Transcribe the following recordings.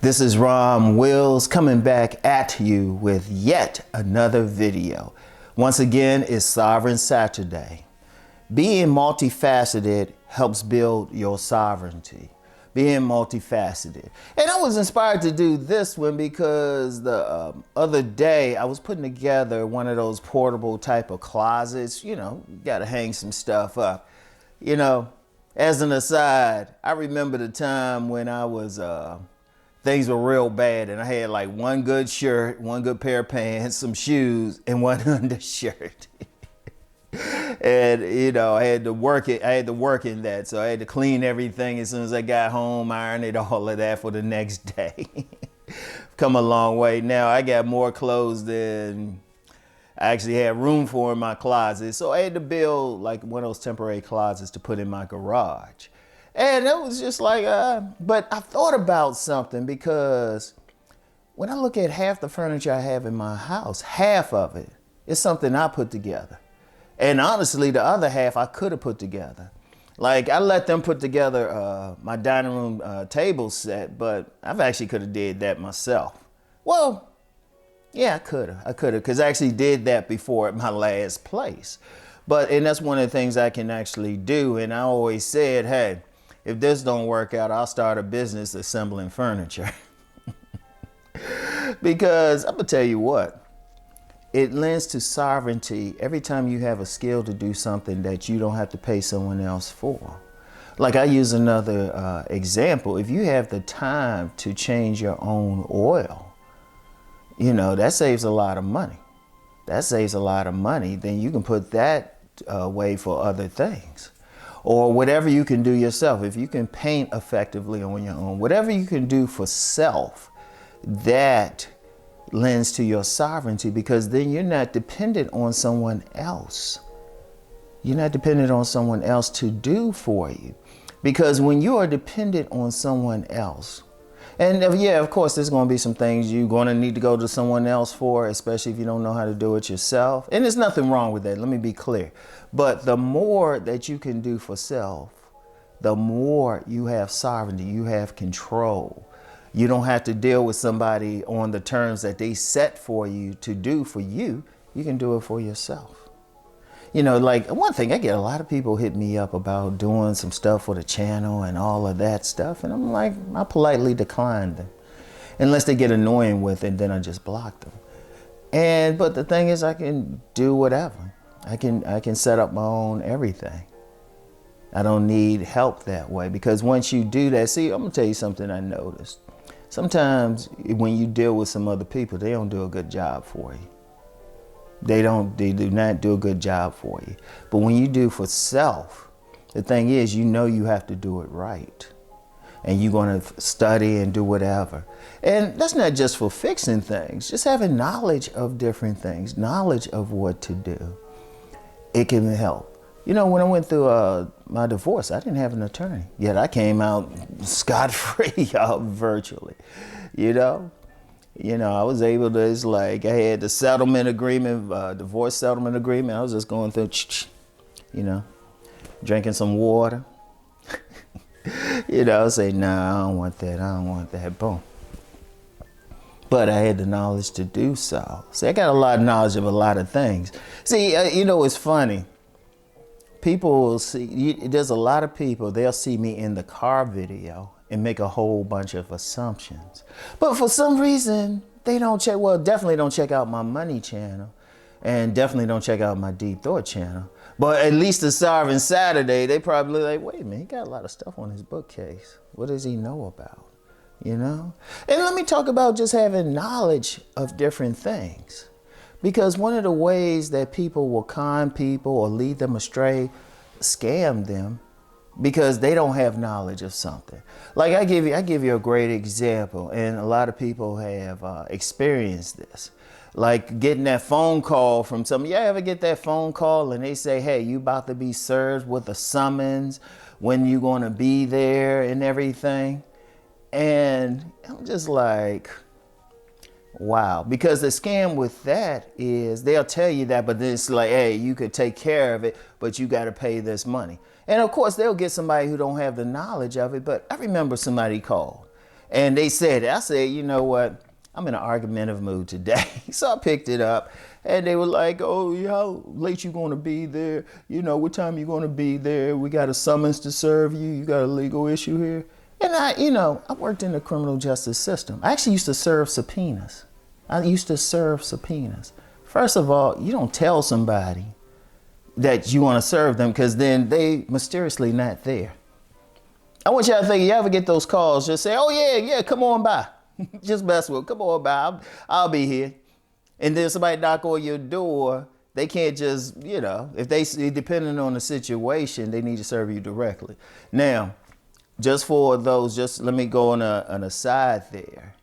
This is Rom Wills coming back at you with yet another video. Once again, it's Sovereign Saturday. Being multifaceted helps build your sovereignty. Being multifaceted. And I was inspired to do this one because the other day I was putting together one of those portable type of closets. You know, you gotta hang some stuff up. You know, as an aside, I remember the time when I was things were real bad and I had like one good shirt, one good pair of pants, some shoes, and one undershirt. And you know, I had to work in that, so I had to clean everything as soon as I got home, iron it, all of that for the next day. Come a long way. Now I got more clothes than I actually had room for in my closet, so I had to build like one of those temporary closets to put in my garage. And it was just like, but I thought about something, because when I look at half the furniture I have in my house, half of it is something I put together. And honestly, the other half I could have put together. Like, I let them put together my dining room table set, but I've actually could have did that myself. Well, yeah, I could have, because I actually did that before at my last place. And that's one of the things I can actually do. And I always said, hey, if this don't work out, I'll start a business assembling furniture. Because I'm gonna tell you what, it lends to sovereignty every time you have a skill to do something that you don't have to pay someone else for. Like, I use another example. If you have the time to change your own oil, you know, that saves a lot of money. That saves a lot of money. Then you can put that away for other things. Or whatever you can do yourself. If you can paint effectively on your own, whatever you can do for self, that lends to your sovereignty, because then you're not dependent on someone else. You're not dependent on someone else to do for you. Because when you are dependent on someone else, and yeah, of course, there's going to be some things you're going to need to go to someone else for, especially if you don't know how to do it yourself. And there's nothing wrong with that. Let me be clear. But the more that you can do for self, the more you have sovereignty, you have control. You don't have to deal with somebody on the terms that they set for you to do for you. You can do it for yourself. You know, like, one thing, I get a lot of people hit me up about doing some stuff for the channel and all of that stuff. And I'm like, I politely decline them. Unless they get annoying with it, then I just block them. But the thing is, I can do whatever. I can set up my own everything. I don't need help that way, because once you do that, see, I'm gonna tell you something I noticed. Sometimes when you deal with some other people, they don't do a good job for you. They do not do a good job for you. But when you do for self, the thing is, you know you have to do it right. And you're going to study and do whatever. And that's not just for fixing things, just having knowledge of different things, knowledge of what to do. It can help. You know, when I went through my divorce, I didn't have an attorney. Yet I came out scot-free, virtually, you know? You know, I was able to, it's like, I had the settlement agreement, divorce settlement agreement. I was just going through, you know, drinking some water. You know, I say, nah, I don't want that. I don't want that. Boom. But I had the knowledge to do so. See, I got a lot of knowledge of a lot of things. See, you know, it's funny. People will see, there's a lot of people, they'll see me in the car video and make a whole bunch of assumptions. But for some reason, they don't check, well, definitely don't check out my money channel, and definitely don't check out my Deep Thought channel. But at least the Sovereign Saturday, they probably like, wait a minute, he got a lot of stuff on his bookcase. What does he know about? You know? And let me talk about just having knowledge of different things. Because one of the ways that people will con people or lead them astray, scam them, because they don't have knowledge of something. Like, I give you a great example, and a lot of people have experienced this. Like getting that phone call from somebody. You ever get that phone call and they say, hey, you about to be served with a summons, when you gonna be there and everything? And I'm just like, wow. Because the scam with that is they'll tell you that, but then it's like, hey, you could take care of it, but you got to pay this money. And of course, they'll get somebody who don't have the knowledge of it. But I remember somebody called And they said it. I said, you know what? I'm in an argumentative mood today. So I picked it up and they were like, oh, how late you gonna be there? You know, what time you gonna be there? We got a summons to serve you. You got a legal issue here. And I worked in the criminal justice system. I actually used to serve subpoenas. First of all, you don't tell somebody that you want to serve them because then they mysteriously not there. I want y'all to think, you ever get those calls, just say, oh yeah, come on by. Just mess with, come on by, I'll be here. And then somebody knock on your door, they can't just, if they, depending on the situation, they need to serve you directly. Now, just for those, just let me go on an aside there.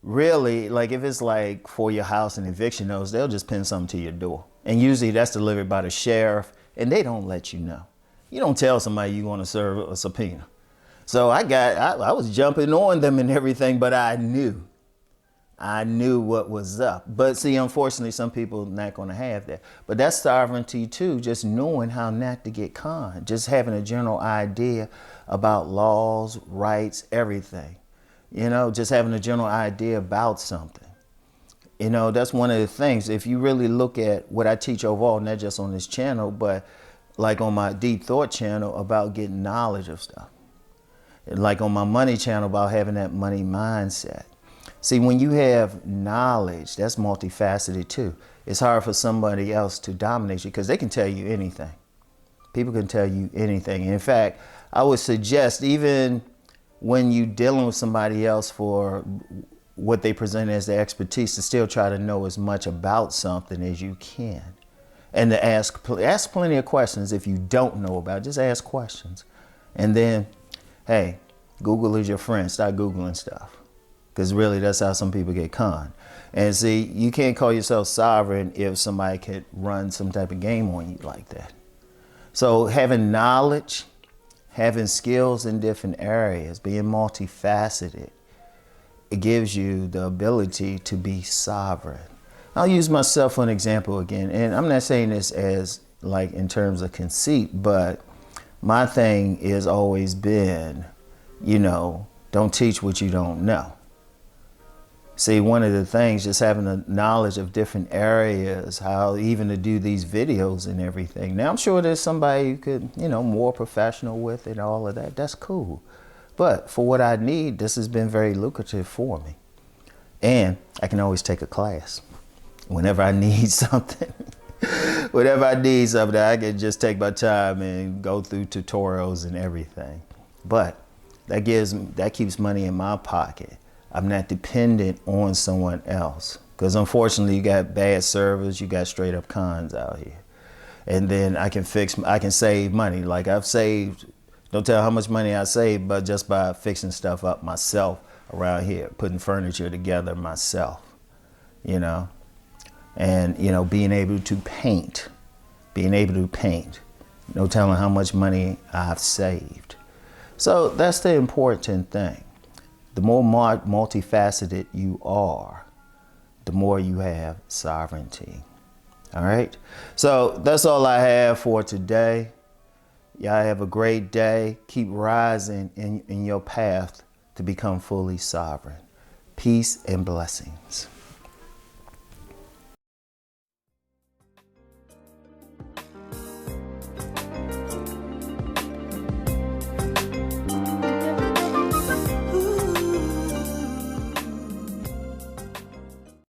Really, like if it's like for your house and eviction notice, they'll just pin something to your door. And usually that's delivered by the sheriff and they don't let you know. You don't tell somebody you want to serve a subpoena. So I was jumping on them and everything, but I knew what was up. But see, unfortunately, some people not going to have that. But that's sovereignty too, just knowing how not to get conned, just having a general idea about laws, rights, everything. Just having a general idea about something. That's one of the things. If you really look at what I teach overall, not just on this channel, but like on my Deep Thought channel about getting knowledge of stuff. Like on my money channel about having that money mindset. See, when you have knowledge, that's multifaceted too. It's hard for somebody else to dominate you because they can tell you anything. People can tell you anything. In fact, I would suggest even when you're dealing with somebody else for what they present as their expertise, to still try to know as much about something as you can. And to ask plenty of questions. If you don't know about it, just ask questions. And then, hey, Google is your friend. Start Googling stuff. Because really, that's how some people get conned. And see, you can't call yourself sovereign if somebody could run some type of game on you like that. So having knowledge, having skills in different areas, being multifaceted, it gives you the ability to be sovereign. I'll use myself for an example again. And I'm not saying this as like in terms of conceit, but my thing has always been, don't teach what you don't know. See, one of the things, just having a knowledge of different areas, how even to do these videos and everything. Now, I'm sure there's somebody you could, more professional with it, all of that. That's cool. But for what I need, this has been very lucrative for me. And I can always take a class whenever I need something. Whenever I need something, I can just take my time and go through tutorials and everything. But that keeps money in my pocket. I'm not dependent on someone else. Because unfortunately, you got bad servers, you got straight up cons out here. And then I can save money. Like I've saved, don't tell how much money I saved, but just by fixing stuff up myself around here, putting furniture together myself, and, being able to paint, no telling how much money I've saved. So that's the important thing. The more multifaceted you are, the more you have sovereignty. All right? So that's all I have for today. Y'all have a great day. Keep rising in your path to become fully sovereign. Peace and blessings.